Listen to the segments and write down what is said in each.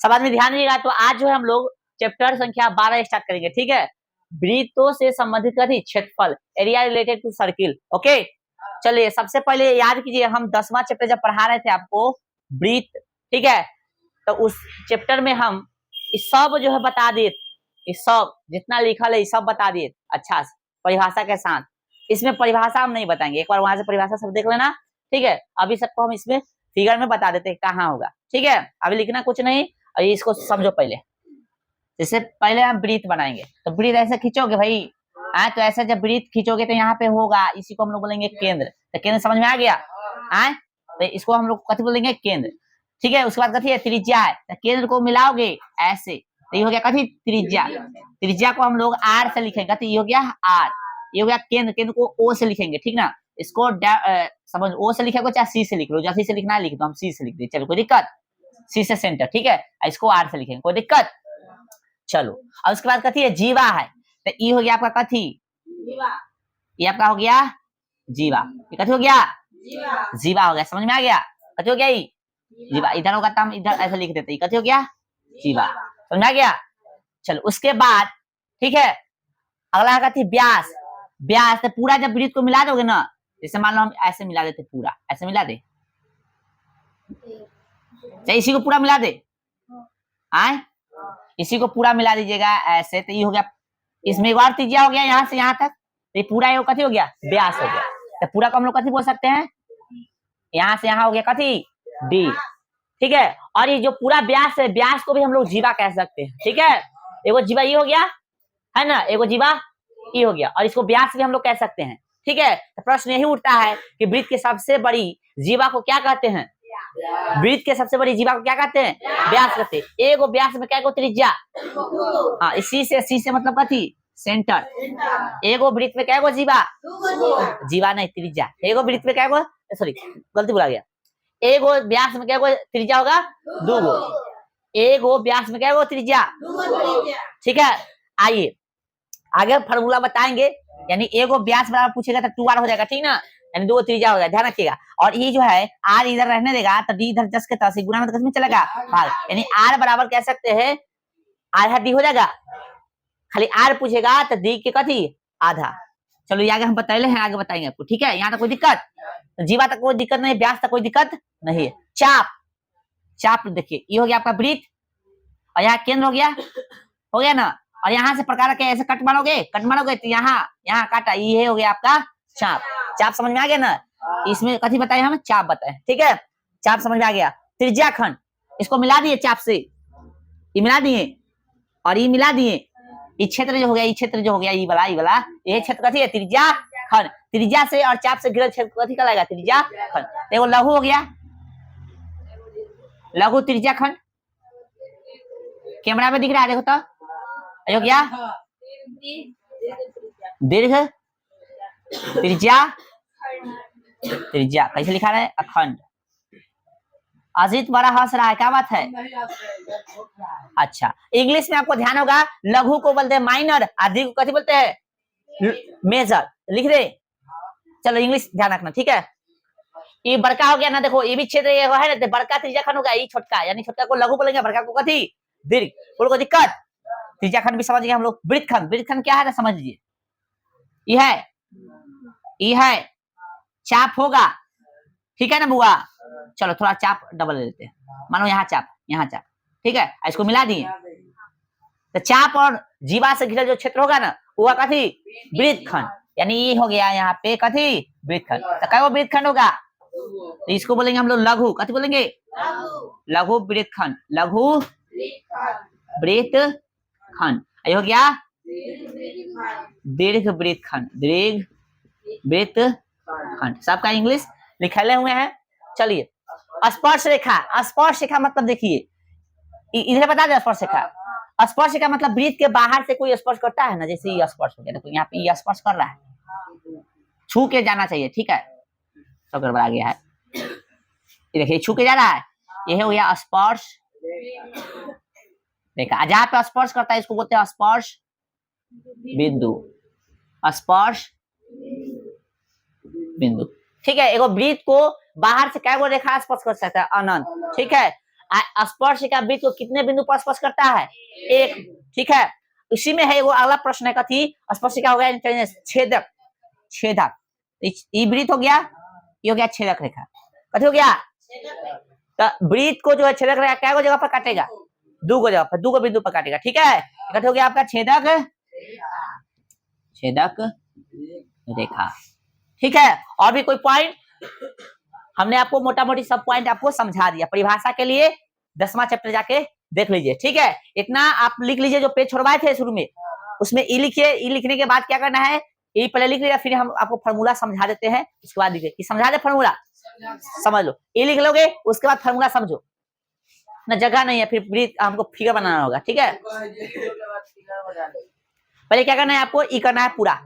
सब आदमी ध्यान दीजिएगा। तो आज जो है हम लोग चैप्टर संख्या 12 स्टार्ट करेंगे, ठीक है। वृत्तों से संबंधित कथी क्षेत्रफल, area related to circle. Okay, चलिए सबसे पहले याद कीजिए, हम 10वां चैप्टर जब पढ़ा रहे थे आपको वृत्त, ठीक है, तो उस चैप्टर में हम इस सब जो है बता दिए, इस सब जितना लिखल है सब बता दिए अच्छा से परिभाषा के साथ। इसमें परिभाषा हम नहीं बताएंगे, एक बार वहां से परिभाषा सब देख लेना, ठीक है। अभी सबको हम इसमें फिगर में बता देते हैं कहाँ होगा, ठीक है। अभी लिखना कुछ नहीं, अभी इसको समझो पहले। जैसे पहले हम वृत्त बनाएंगे, तो वृत्त ऐसे खींचोगे भाई, तो ऐसे जब वृत्त खींचोगे तो यहाँ पे होगा, इसी को हम लोग बोलेंगे केंद्र। तो केंद्र समझ में आ गया, तो इसको हम लोग कथी बोलेंगे, केंद्र, ठीक है। उसके बाद कथी है, त्रिज्या है, तो केंद्र को मिलाओगे ऐसे, तो ये हो गया कथी, त्रिज्या। त्रिज्या को हम लोग आर से लिखेंगे, तो ये हो गया आर, ये हो गया केंद्र, केंद्र को ओ से लिखेंगे, ठीक ना। इसको समझ, ओ से लिखेगा चाहे सी से लिख लो, जैसे से लिखना है लिख दो, हम सी से लिख दे, चलो कोई दिक्कत, सी से सेंटर, ठीक है। इसको आर से लिखेंगे, कोई दिक्कत। चलो अब उसके बाद कथी है, जीवा है, तो ई हो गया आपका कथी, ये आपका हो गया जीवा, ये कथी हो गया, जीवा हो गया, समझ में आ गया, कथी हो गया, जीवा। इधर होगा तो हम इधर ऐसे लिख देते, कथी हो गया, जीवा, समझ में आ गया। चलो उसके बाद, ठीक है, अगला कथी, व्यास। व्यास तो पूरा जब वृत्त को मिला दोगे ना, जैसे मान लो हम ऐसे मिला देते, पूरा ऐसे मिला दे, इसी को पूरा मिला दे, इसी को पूरा मिला दीजिएगा ऐसे, तो ये हो गया, इसमें एक बार त्रिज्या हो गया यहाँ से यहाँ तक, तो ये पूरा ये कथी हो गया, व्यास हो गया। तो पूरा को हम लोग कथी बोल सकते हैं, यहाँ से यहाँ हो गया कथी, डी, ठीक है। और ये जो पूरा व्यास है, व्यास को भी हम लोग जीवा कह सकते हैं, ठीक है। एगो जीवा ये हो गया है ना, एगो जीवा ये हो गया, और इसको व्यास भी हम लोग कह सकते हैं, ठीक है। तो प्रश्न यही उठता है कि वृत्त के सबसे बड़ी जीवा को क्या कहते हैं, वृत्त के सबसे बड़ी जीवा को क्या कहते हैं, व्यास कहते हैं। एगो व्यास में क्या को त्रिज्या, हाँ, सी से मतलब कथी, सेंटर। एगो वृत्त में क्या को जीवा, जीवा नहीं त्रिज्या, एगो वृत्त में क्या को, सॉरी गलती बोला गया, एगो व्यास में क्या को त्रिज्या होगा, दूगो, एगो व्यास में क्या को त्रिज्या, ठीक है। आइए आगे फार्मूला बताएंगे, यानी एगो व्यास बराबर पूछेगा तो 2r हो जाएगा, ठीक ना, यानी 2 त्रिज्या हो गया, ध्यान रखिएगा। और ये जो है r इधर रहने देगा, तो d इधर 10 के 10 गुना में तो किसमें चलेगा, भाग, यानी r बराबर कह सकते हैं आधा d हो जाएगा, खाली r पूछेगा तो d के कथी, आधा। चलो ये आगे हम बतैले हैं, आगे बताएंगे आपको, ठीक है। यहाँ तक कोई दिक्कत, जीवा तक कोई दिक्कत नहीं, व्यास तक कोई दिक्कत नहीं है। चाप, चाप देखिए, ये हो गया आपका वृत्त, और यहाँ केंद्र हो गया ना, और यहाँ से प्रकार के ऐसे कट मारोगे तो यहाँ काटा, ये हो गया आपका चाप। चाप समझ में आ गया ना, इसमें कथी बताए, हम चाप बताए, ठीक है। चाप समझ में आ गया। त्रिज्या खंड, इसको मिला दिए चाप से, ये मिला दिए और ये मिला दिए, ये क्षेत्र जो हो गया, ये क्षेत्र जो हो गया, ये वाला ये क्षेत्र कथी है, त्रिज्या खंड। त्रिज्या से और चाप से घिरल क्षेत्र कथी कहलाएगा, त्रिज्या खंड। देखो लघु हो गया, लघु त्रिज्या खंड, कैमरा में दिख रहा है, देखो तो हो गया दीर्घ त्रिज्या, त्रिज्या कैसे लिखा रहा है, अखंड। अजीत बड़ा हंस रहा है, क्या बात है, अच्छा। इंग्लिश में आपको ध्यान होगा, लघु को बोलते हैं माइनर, दीर्घ को कथी बोलते हैं, मेजर, लिख दे। चलो इंग्लिश ध्यान रखना, ठीक है। ये बड़का हो गया ना, देखो ये भी क्षेत्र ये है ना, बड़का त्रिज्या खंड होगा, ये छोटका, यानी छोटका को लघु बोलेंगे, बड़का को कथी, दीर्घ। बोलो कोई दिक्कत, त्रिज्या खंड भी समझ गए हम लोग। वृत्त खंड क्या है ना, समझ लीजिए, ये है चाप होगा, ठीक है ना बुआ। चलो थोड़ा चाप डबल ले लेते हैं, मानो यहाँ चाप, ठीक है, इसको मिला दिए, तो चाप और जीवा से घिरा जो क्षेत्र होगा ना, वो कथी, वृत्त खंड, यानी ये हो गया यहाँ पे कथी, वृत्त खंड। तो क्या वो वृत्त खंड होगा, तो इसको बोलेंगे हम लोग लघु, कथी बोलेंगे, लघु वृत्त खंड, लघु वृत्त खंड। ये हो गया दीर्घ वृत्त खंड, दीर्घ वृत्त खंड, सबका इंग्लिश लिखे हुए हैं। चलिए स्पर्श रेखा, स्पर्श रेखा मतलब देखिए, इधर बता दे, स्पर्श रेखा, स्पर्श रेखा मतलब वृत्त के बाहर से कोई स्पर्श करता है ना, जैसे ये स्पर्श हो गया, देखो यहाँ पे ये स्पर्श कर रहा है, छू के जाना चाहिए, ठीक है, सब गड़बड़ा गया है, ये देखिए छू के जा रहा है, ये हो गया स्पर्श रेखा। जहाँ पे स्पर्श करता है इसको बोलते हैं स्पर्श बिंदु, स्पर्श बिंदु, ठीक है। एगो वृत्त को बाहर से क्या रेखा स्पर्श कर सकता है, अनंत, ठीक है। स्पर्शिका वृत्त को कितने बिंदु पर स्पर्श करता है? एक। ठीक है, इसी में है वो अगला प्रश्न है कथी? स्पर्शिका हो गया छेदक, छेदक। ये वृत्त हो गया, ये हो गया छेदक रेखा। कथी हो गया? तो वृत्त को जो है छेदक रेखा क्या जगह पर काटेगा? दो जगह पर, दो बिंदु पर काटेगा। ठीक है, कथी हो गया आपका? छेदक, छेदक रेखा। ठीक है, और भी कोई पॉइंट? हमने आपको मोटा मोटी सब पॉइंट आपको समझा दिया। परिभाषा के लिए 10वां चैप्टर जाके देख लीजिए। ठीक है, इतना आप लिख लीजिए जो पेज छोड़वाए थे शुरू में, उसमें ई लिखिए। ई लिखने के बाद क्या करना है? ई पहले लिख लिया, फिर हम आपको फार्मूला समझा देते हैं, उसके बाद लिखिए। समझा दे फार्मूला, समझ लो। ई लिख लोगे, उसके बाद फार्मूला समझो ना, जगह नहीं है फिर हमको फिगर बनाना होगा। ठीक है, पहले क्या करना है आपको? ई करना है पूरा,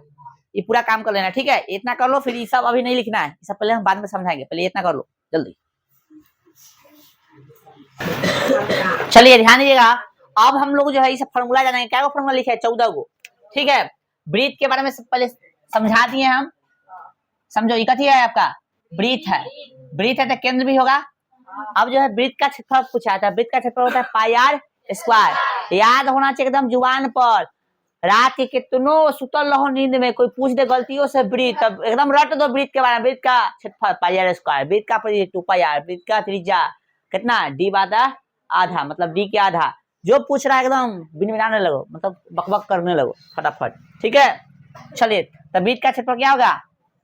ये पूरा काम कर लेना। ठीक है, इतना कर लो, फिर ये सब अभी नहीं लिखना है, ये सब पहले हम बाद में समझाएंगे। पहले इतना कर लो जल्दी। चलिए ध्यान दीजिएगा, अब हम लोग जो है ये फार्मूला जानेंगे। क्या फार्मूला लिखा है? 14 गो। ठीक है, वृत्त के बारे में पहले समझा दिए हम, समझो। ये कथी है आपका? वृत्त है। वृत्त है तो केंद्र भी होगा। अब जो है वृत्त का क्षेत्रफल पूछा था। वृत्त का क्षेत्रफल होता है पाई आर स्क्वायर। याद होना चाहिए एकदम जुबान पर। रात के कितनों सुतल रहो नींद में, कोई पूछ दे गलतियों से वृत्त, तब एकदम रट दो वृत्त के बारे में। वृत्त का क्षेत्रफल पाई आर स्क्वायर, वृत्त का परिधि 2 पाई आर, वृत्त का त्रिज्या कितना? d बादा आधा, मतलब d के आधा। जो पूछ रहा है एकदम बिनबिनाने लगो, मतलब बकबक करने लगो फटाफट। ठीक है, चलिए, तो वृत्त का क्षेत्रफल क्या होगा?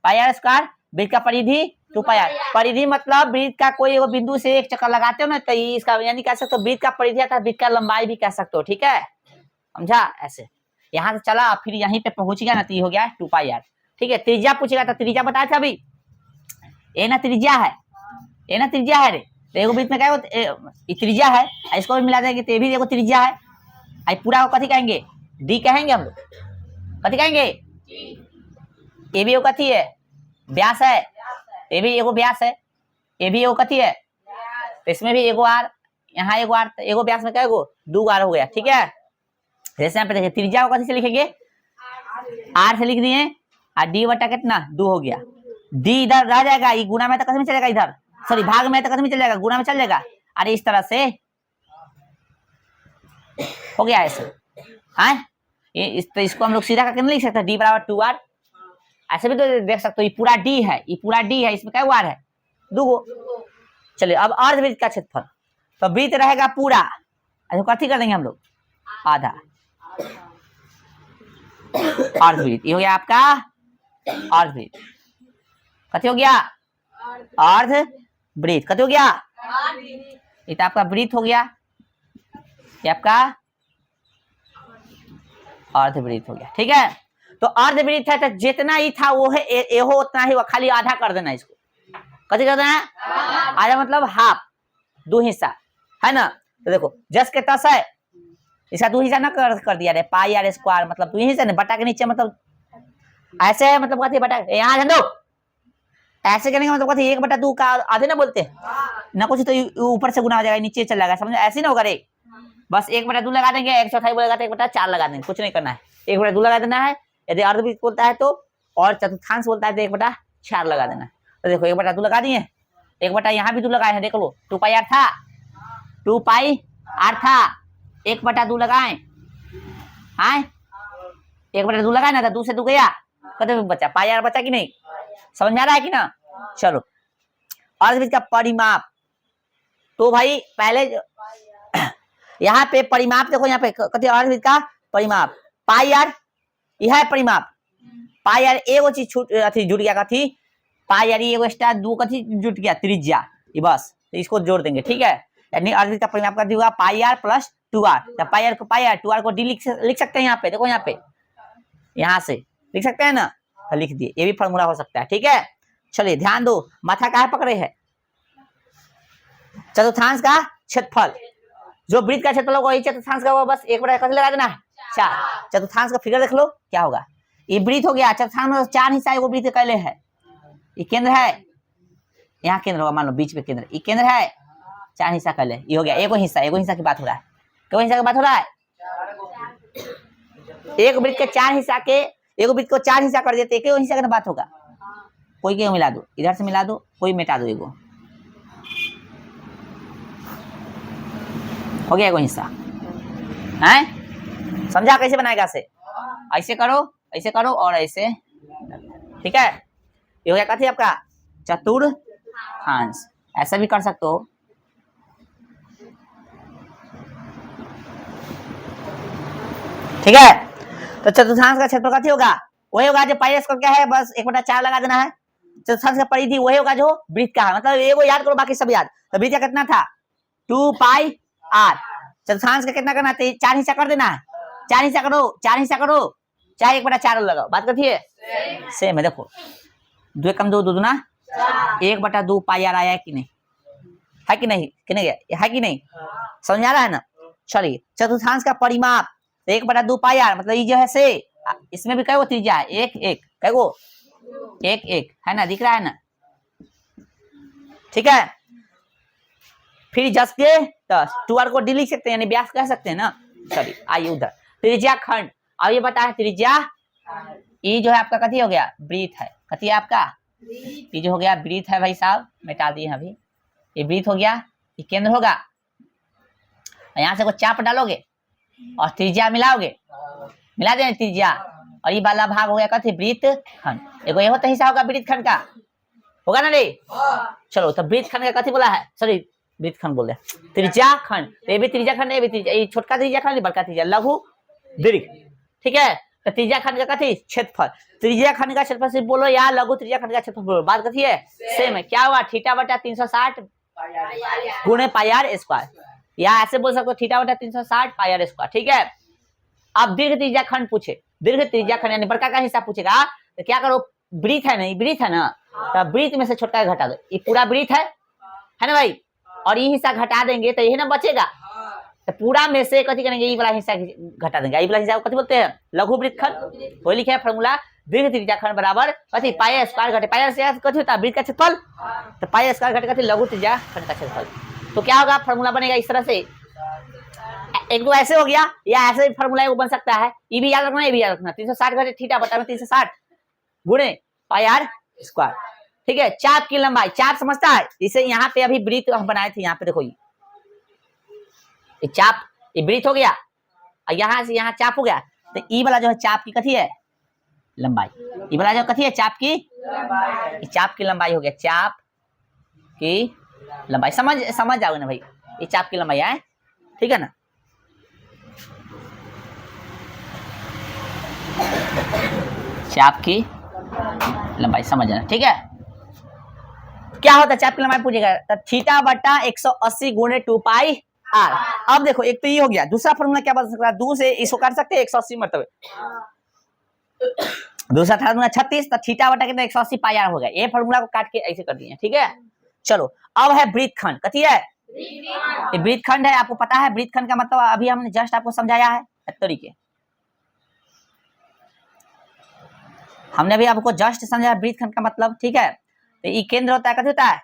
Pi are square. वृत्त का परिधि 2 पाई आर। परिधि मतलब वृत्त का कोई वो बिंदु से एक चक्कर लगाते हो ना, तो इसका यानी कह सकते हो वृत्त का परिधि आता है, वृत्त का लंबाई भी कह सकते हो। ठीक है, समझा? ऐसे यहाँ से चला, फिर यहीं पे पहुंच गया ना, तो ये हो गया 2 पाई आर। ठीक है, त्रिज्या पूछेगा तो त्रिज्या बताया था अभी, ये ना त्रिज्या है, ये ना त्रिज्या है रे। तो एगो बीच में क्या त्रिज्या है, इसको भी मिला देंगे तो ये भी एगो त्रिज्या है। आई पूरा को कथी कहेंगे? डी कहेंगे हम लोग। कथी कहेंगे? ये भी एगो कथी है? व्यास है। ये भी एगो व्यास है, ये भी एगो कथी है? तो इसमें भी एगो आर, यहाँ एगो आर, एगो व्यास में क्या एगो? 2 आर हो गया। ठीक है, जैसे यहाँ पे देखिए त्रिज्या को कथी से लिखेंगे? आर से लिख दिए, और डी बटा कितना? 2 हो गया। डी इधर रह जाएगा, ये गुना में तो कथी में चलेगा? इधर सॉरी भाग में तो कथी में चल जाएगा? गुना में चल जाएगा। अरे इस तरह से हो गया ऐसे। हाँ, ये तो इसको हम लोग सीधा करके नहीं लिख सकते, डी बराबर 2 आर। ऐसे भी तो देख सकते हो, ये पूरा डी है, ये पूरा डी है, इसमें क्या आर है? 2 गो। चलिए, अब अर्धवृत्त का क्षेत्रफल, तो वृत्त रहेगा पूरा, ऐसे कथी कर देंगे हम लोग? आधा। अर्धवृत्त, ये हो गया आपका अर्धवृत्त। कथी हो गया? अर्धवृत्त। कथी हो गया? ये तो आपका वृत्त हो गया, ये आपका अर्धवृत्त हो गया। ठीक है, तो अर्धवृत्त है तो जितना ही था वो है एहो उतना ही, खाली आधा कर देना इसको। कथी कर देना है? आधा मतलब हाफ, 2 हिस्सा है ना। तो देखो जस के तस है, इसका 2 हिस्सा ना कर दिया रे, पाई आर स्क्वायर मतलब 2 हिस्सा, बटा के नीचे मतलब ऐसे है, मतलब कथी बटा यहाँ दो, ऐसे करने का मतलब कथी 1/2 का आधे ना बोलते ना, कुछ तो ऊपर से गुना हो जाएगा, नीचे चल जाएगा, समझो? ऐसे ना होगा रे, बस 1/2 लगा देंगे, 1/4 बोलेगा तो 1/4 लगा देंगे, कुछ नहीं करना है। 1/2 लगा देना है, यदि अर्धवृत्त बोलता है तो, और चतुर्थांश बोलता है तो 1/4 लगा देना है। तो देखो 1/2 लगा दिए, 1 यहाँ भी 2 लगाए हैं, देख लो 2 पाई आर था, 2 पाई आर था, 1/2 लगाए, हाँ 1/2 लगाए ना, तो 2 से 2 गया, कदम बचा, पाई आर बचा कि नहीं? समझ में आ रहा है कि ना? चलो, अर्धवृत्त का परिमाप, तो भाई पहले यहाँ पे परिमाप देखो, यहाँ पे कथी अर्धवृत्त का परिमाप पाई आर, यह है परिमाप। पाई आर एगो चीज छूट अथी जुट गया, कथी? पाई आर एगो एक्स्ट्रा 2 कथी जुट गया? त्रिज्या, ये बस, तो इसको जोड़ देंगे। ठीक है, यानी अर्धवृत्त का परिमाप का होगा pi R plus 2 R. Pi R को पाई आर, 2 आर को डी लिख सकते हैं यहाँ पे, देखो यहाँ पे, यहाँ से लिख सकते हैं ना, तो लिख दिए, ये भी फॉर्मूला हो सकता है। ठीक है, चलिए ध्यान दो, माथा कहाँ पकड़े है? चतुर्थांश का क्षेत्रफल, जो वृत्त का क्षेत्रफल होगा वही चतुर्थांश का होगा, बस 1/4 लगा देना है, 4। चतुर्थांश का फिगर देख लो क्या होगा? ये वृत्त हो गया, चतुर्थांश में 4 हिस्सा एगो वृत्त कैले है, ये केंद्र है, यहाँ केंद्र होगा, मान लो बीच में केंद्र, ये केंद्र है, 4 हिस्सा कैले, ये हो गया एगो हिस्सा की बात हो रहा है। क्यों हिस्सा की बात हो रहा है? एक वृत्त के 4 हिस्सा के, एगो वृत्त को 4 हिस्सा कर देते, एक हिस्सा का बात होगा, कोई के मिला दो, इधर से मिला दो, कोई मिटा दो, एगो हो गया कोई हिस्सा है? समझा कैसे बनाएगा? ऐसे करो और ऐसे, ठीक है। ये हो गया कथी आपका चतुर्थांश। ऐसा भी कर सकते हो, ठीक है। तो चतुर्थांश का क्षेत्रफल कथी होगा? वही होगा जो पाई स्क्वायर क्या है, बस 1/4 लगा देना है। चतुर्थांश का परिधि वही होगा जो वृत्त का है, मतलब ये वो याद करो, बाकी सब याद। तो वृत्त का कितना था 2 पाई r। चतुर्थांश का कितना करना है? 4 हिस्सा कर देना है। 4 हिस्सा करो, चाहे 1/4 लगाओ। बात करती है सेम है। देखो 2 कम 2 दूना 1/2 पाई r आया है कि नहीं? है कि नहीं? है कि नहीं? समझ आ रहा है ना? चलिए चतुर्थांश का परिमाप 1/2 पाई r, मतलब ये जो है से इसमें भी कई त्रिज्या है, 1 1 कई गो 1 1 है ना, दिख रहा है ना? ठीक है। फिर जस के 2r को डी लिख सकते हैं, यानी व्यास कह सकते हैं ना। चलिए आइए उधर त्रिज्या खंड। अब ये बताया त्रिज्या, ये जो है आपका कथी हो गया? वृत्त है। कथी है आपका? ये जो हो गया वृत्त है भाई साहब, मिटा दिए अभी। ये वृत्त हो गया, ये केंद्र होगा। यहाँ से कुछ चाप डालोगे और त्रिज्या मिलाओगे, मिला दें त्रिज्या, और ये वाला भाग हो गया कथी? वृत्त खंड। एगो ये होता हिस्सा होगा वृत्त खंड का, होगा ना रे? चलो तो वृत्त खंड का कथी बोला है? सॉरी वृत्त खंड बोले, त्रिज्या खंड। ये भी त्रिज्या खंड, ये भी त्रिज्या, ये छोटका त्रिज्या खंड, बड़का त्रिज्या, लघु दीर्घ, ठीक है। तो त्रिज्या खंड का कथी? क्षेत्रफल। त्रिज्या खंड का क्षेत्रफल सिर्फ बोलो या लघु त्रिज्या खंड का क्षेत्रफल बोलो, बात कथी है? सेम है। क्या हुआ? θ/360 गुणे पाई r स्क्वायर, या ऐसे बोल सकते हो θ/360 पाई r स्क्वायर, ठीक है। अब दीर्घ त्रिज्या खंड पूछे, दीर्घ त्रिज्या खंड यानी बड़का का हिस्सा पूछेगा, तो क्या करो? वृत्त है ना, वृत्त है ना, तो वृत्त में से छोटका घटा दो। ये पूरा वृत्त है ना भाई, और ये हिस्सा घटा देंगे तो यही ना बचेगा। तो पूरा में से कथी करेंगे? ये वाला हिस्सा घटा देंगे। ये वाला हिस्सा कथी बोलते हैं? लघु वृत्त खंड। वही लिखे है फॉर्मूला, दीर्घ त्रिज्या खंड बराबर कथी? पाई स्क्वायर घटे पाई से कथी होता है? वृत्त का क्षेत्रफल। तो पाई स्क्वायर घटे कथी? लघु त्रिज्या खंड का क्षेत्रफल। तो क्या होगा? फॉर्मूला बनेगा इस तरह से, एक दो ऐसे हो गया, या ऐसे भी फॉर्मूला बन सकता है। ये भी याद रखना, ये भी याद रखना। 360 घटे θ/360 गुणे पाई r स्क्वायर, ठीक है। चाप की लंबाई, चाप समझता है? इसे यहाँ पे अभी वृत्त हम बनाए थे, यहाँ पे देखो ये चाप, ये वृत्त हो गया, और यहाँ से यहाँ चाप हो गया। तो ई वाला जो है चाप की कथी है? लंबाई। ये वाला जो कथी है? चाप की, चाप की लंबाई हो गया, चाप की लंबाई। समझ जाओगे ना भाई? ये चाप की लंबाई है, ठीक है ना? चाप की लंबाई समझ जाना, ठीक है। क्या होता है चाप की लंबाई पूछेगा? तो θ/180 गुणे 2 पाई r। अब देखो एक तो ये हो गया, दूसरा फॉर्मूला क्या बन सकता है? 2 से इसको कर सकते हैं 180 मतलब, दूसरा था 36, तो θ/, कितना? 180 पाई r हो गया। ये फॉर्मूला को काट के ऐसे कर दिए, ठीक है। चलो अब है वृत्त खंड। कथी है? ये वृत्त खंड है। आपको पता है वृत्त खंड का मतलब? अभी हमने जस्ट आपको समझाया है तरीके, हमने भी आपको जस्ट समझाया वृत्त खंड का मतलब, ठीक है। तो ये केंद्र होता है, कथी होता है?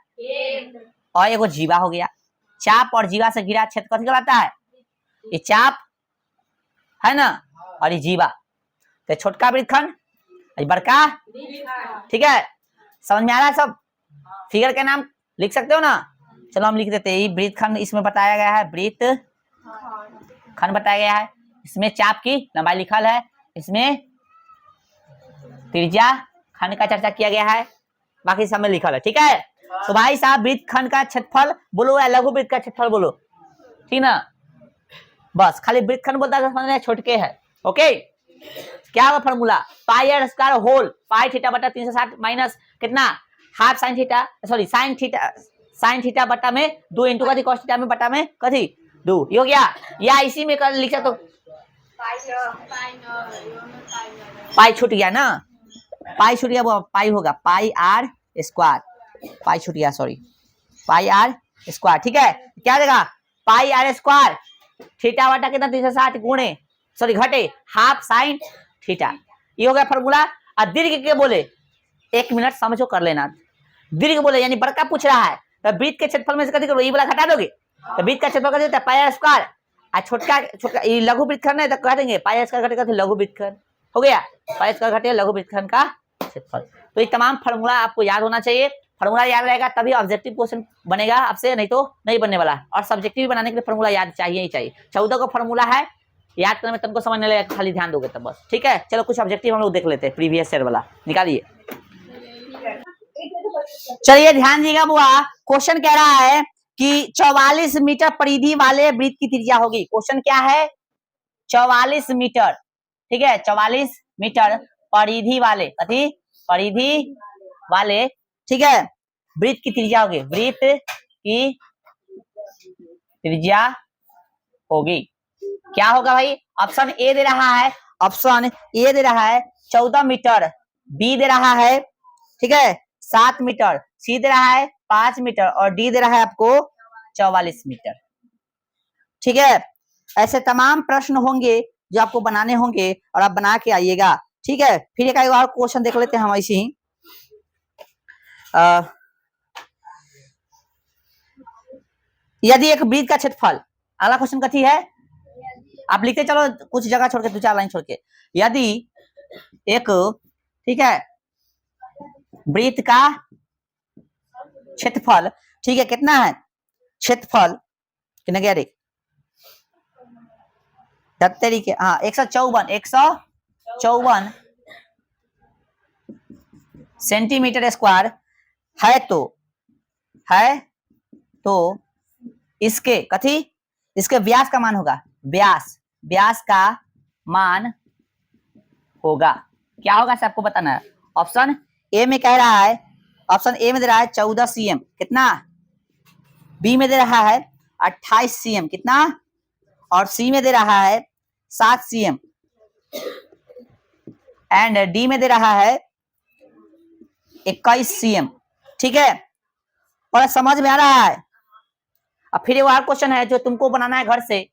और एगो जीवा हो गया। चाप और जीवा से घिरा क्षेत्र कथी कहलाता है? ये चाप है ना, और ये जीवा। तो छोटका वृत्त खंड, ये बड़का, ठीक है। समझ में आ रहा है सब? फिगर के नाम लिख सकते हो ना? चलो हम लिख देते हैं। वृत्त खंड इसमें बताया गया है, वृत्त खंड बताया गया है। इसमें चाप की लंबाई लिखल है, इसमें त्रिज्या खंड का चर्चा किया गया है, बाकी सब में लिखल है, ठीक है। तो भाई साहब वृत्त खंड का क्षेत्रफल बोलो या लघु वृत्त का क्षेत्रफल बोलो, ठीक ना? बस खाली वृत्त खंड बोलता है, छोटके है, ओके। क्या होगा फॉर्मूला? पाई r स्क्वायर होल पाई θ/360 माइनस कितना? Half sine theta, sorry sine theta बटा में 2 इंटू कथी? cos थीटा में बटा में कथी? 2। ये हो गया। या इसी में कर लिख सकते हो, पाई छूट गया ना, पाई छूट गया, वो पाई होगा पाई r स्क्वायर, पाई छूट गया, सॉरी पाई r स्क्वायर, ठीक है। क्या देगा? पाई r स्क्वायर θ/, कितना? 360 गुणे, सॉरी घटे हाफ साइन थीटा। ये हो गया फॉर्मूला। और दीर्घ के बोले, 1 मिनट समझो कर लेना। दीर्घ बोले यानी बड़का पूछ रहा है, तो वृत्त के क्षेत्रफल में से कथी करो? ये वाला घटा दोगे, तो वृत्त का क्षेत्रफल कथी होता है? पाई r स्क्वायर। और छोटका ये लघु वृत्त खंड है, तो कह देंगे पाई r स्क्वायर घटे लघु वृत्त खंड, हो गया। पाई r स्क्वायर घटे लघु वृत्त खंड का क्षेत्रफल। तो ये तमाम फॉर्मूला आपको याद होना चाहिए। फॉर्मूला याद रहेगा तभी ऑब्जेक्टिव क्वेश्चन बनेगा आपसे, नहीं तो नहीं बनने वाला। और सब्जेक्टिव बनाने के लिए फॉर्मूला याद चाहिए ही चाहिए। 14 का फॉर्मूला है, याद करने में तुमको समझ नहीं लगेगा, खाली ध्यान दोगे तब बस। ठीक है, चलो कुछ ऑब्जेक्टिव हम लोग देख लेते हैं प्रीवियस ईयर वाला, निकालिए। चलिए ध्यान दीजिएगा बुआ, क्वेश्चन कह रहा है कि 44 मीटर परिधि वाले वृत्त की त्रिज्या होगी। क्वेश्चन क्या है? 44 मीटर, ठीक है, 44 मीटर परिधि वाले, कथी परिधि वाले, ठीक है, वृत्त की त्रिज्या होगी, वृत्त की त्रिज्या होगी। क्या होगा भाई? ऑप्शन ए दे रहा है, ऑप्शन ए दे रहा है 14 मीटर, बी दे रहा है, ठीक है, 7 मीटर, सी दे रहा है 5 मीटर और डी दे रहा है आपको 44 मीटर। ठीक है, ऐसे तमाम प्रश्न होंगे जो आपको बनाने होंगे और आप बना के आइएगा। ठीक है, फिर एक और क्वेश्चन देख लेते हैं हम ऐसे ही। यदि एक वृत्त का क्षेत्रफल, अगला क्वेश्चन कथी है? आप लिखते चलो कुछ जगह छोड़ के, 2-4 लाइन छोड़ के। यदि एक, ठीक है, वृत्त का क्षेत्रफल, ठीक है, कितना है क्षेत्रफल? कितना गया रे? तरीके, हाँ 154 सेंटीमीटर स्क्वायर है तो इसके कथी, इसके व्यास का मान होगा, व्यास का मान होगा। क्या होगा सबको बताना है। ऑप्शन ए में कह रहा है, ऑप्शन ए में दे रहा है 14 cm, कितना? बी में दे रहा है 28 cm, कितना? और सी में दे रहा है 7 cm एंड डी में दे रहा है 21 cm। ठीक है, और समझ में आ रहा है? अब फिर एक और क्वेश्चन है जो तुमको बनाना है घर से।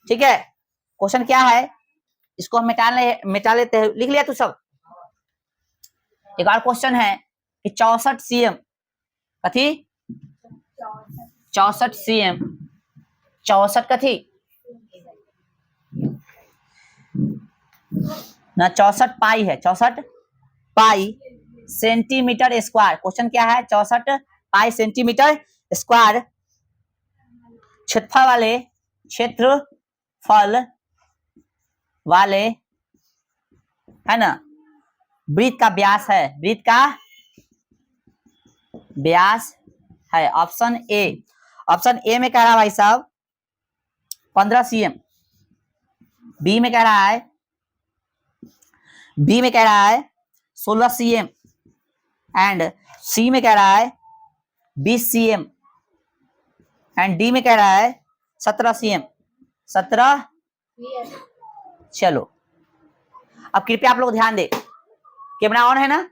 ठीक है, क्वेश्चन क्या है इसको हम मिटा लेते हैं। लिख लिया तू सब? एक और क्वेश्चन है कि 64 cm, कथी 64 cm, 64 कथी ना 64 पाई है, 64 पाई सेंटीमीटर स्क्वायर। क्वेश्चन क्या है? 64 पाई सेंटीमीटर स्क्वायर क्षेत्रफल वाले है ना वृत्त का व्यास है, वृत्त का व्यास है। ऑप्शन ए में कह रहा है भाई साहब 15 cm, बी में कह रहा है 16 cm एंड सी में कह रहा है 20 cm एंड डी में कह रहा है 17 cm। 17। चलो अब कृपया आप लोग ध्यान दे, कैमरा ऑन है ना?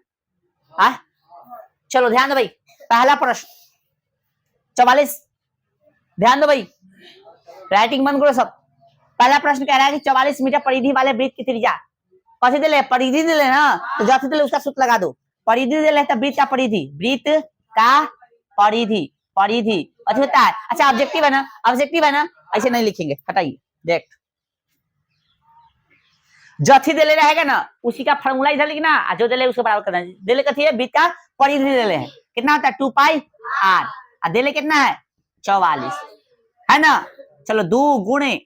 चलो ध्यान दो भाई, पहला प्रश्न 44, ध्यान दो भाई, राइटिंग बंद करो सब। पहला प्रश्न कह रहा है कि 44 मीटर परिधि वाले वृत्त की त्रिज्या कथी दिले? परिधि दिले ना, तो जब दिले उसका सूत्र लगा दो। परिधि दिले तो वृत्त का परिधि, वृत्त का परिधि अच्छा होता है। अच्छा ऑब्जेक्टिव है ना, ऐसे नहीं लिखेंगे, हटाइए डायरेक्ट। जथी दिले रहेगा ना उसी का फार्मूला इधर लिखना, जो दिले उसको बराबर करना। दिले कथी है? वृत्त का परिधि दिले है, कितना होता है 2 पाई r, और दिले कितना है 44 है ना। चलो 2 गुणे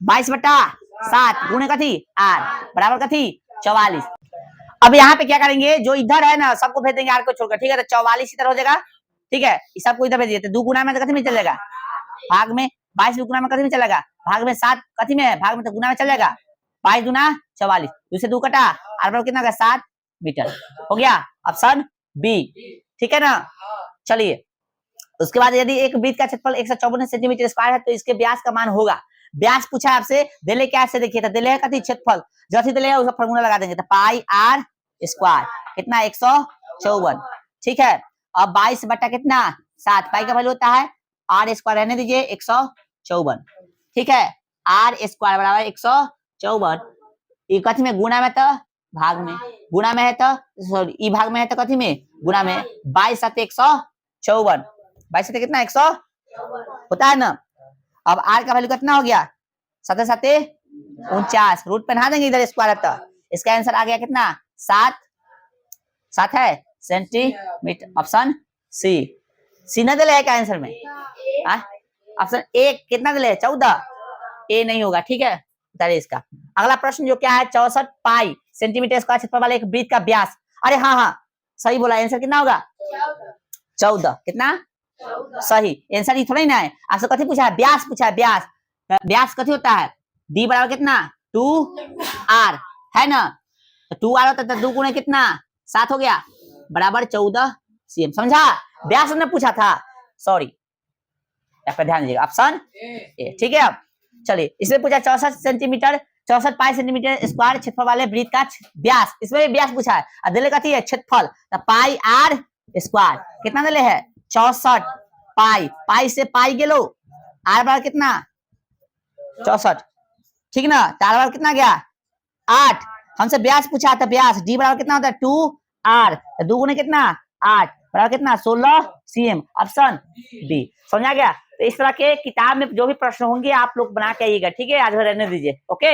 22/7 गुणे कथी r बराबर कथी 44। अब यहाँ पे क्या करेंगे, जो इधर है ना सबको भेज देंगे r को छोड़कर। ठीक है, तो 44 इधर हो जाएगा। ठीक है, इस सबको इधर भेज दिए, 2 गुना में तो कथी में चलेगा भाग में, 22 गुना में कथी में चलेगा भाग में, 7 कथी में भाग में तो गुना में चलेगा, 22 गुना 44, 2 से 2 कटा, r बराबर कितना होगा 7 मीटर। हो गया ऑप्शन बी। ठीक है ना। चलिए उसके बाद यदि एक वृत्त का क्षेत्रफल 154 सेंटीमीटर स्क्वायर है तो इसके व्यास का मान होगा। व्यास पूछा है आपसे, दिले क्या से देखिए, तो दिले है कथी क्षेत्रफल, जैसे दिले है उसका फार्मूला लगा देंगे, तो पाई r स्क्वायर कितना 154। ठीक है, अब 22 बटा कितना 7, पाई का वैल्यू होता है r स्क्वायर, रहने दीजिए 154। ठीक है, r स्क्वायर बराबर 154, ई कथी में गुणा में तो भाग में, गुणा में है तो सॉरी ई भाग में है तो कथी में गुणा में, 22 7 154, 22 से कितना 100 होता है ना। अब r का वैल्यू कितना हो गया 7 7 49, रूट पे नहा देंगे इधर स्क्वायर है तो इसका आंसर आ गया कितना 7 है सेंटीमीटर। ऑप्शन सी न दिले है क्या आंसर में? ऑप्शन ए कितना दिले? 14। ए नहीं होगा, ठीक है, बताइए इसका। अगला प्रश्न जो क्या है, 64 पाई सेंटीमीटर स्क्वायर क्षेत्रफल वाले एक वृत्त का व्यास। अरे हाँ, सही बोला, आंसर कितना होगा? 14। कितना? सही आंसर। ये थोड़ा ही ना है, आपसे कथी पूछा है? व्यास पूछा है, व्यास। व्यास कथी होता है? डी बराबर कितना? 2r है ना, तो 2r होता है, 2 गुणे कितना? 7 हो गया, बराबर 14 cm। समझा? व्यास ने पूछा था, सॉरी, यहाँ पे ध्यान दीजिएगा, ऑप्शन ए, ठीक है। चलिए, इसमें पूछा 64 सेंटीमीटर 64 पाई सेंटीमीटर स्क्वायर क्षेत्रफल वाले वृत्त का व्यास। इसमें भी व्यास पूछा है, और दिले कथी है? क्षेत्रफल, तो पाई आर स्क्वायर। कितना दिले है? 64 पाई, पाई से पाई गेलो, आर बराबर कितना? 64, ठीक ना, तो आर बराबर कितना गया? 8। हमसे व्यास पूछा था, व्यास डी बराबर कितना होता है? 2r, तो 2 गुणे कितना? 8, बराबर कितना? 16 cm। Option D. समझा गया? तो इस तरह के किताब में जो भी प्रश्न होंगे आप लोग बना के आइएगा, ठीक है, आज रहने दीजिए, ओके।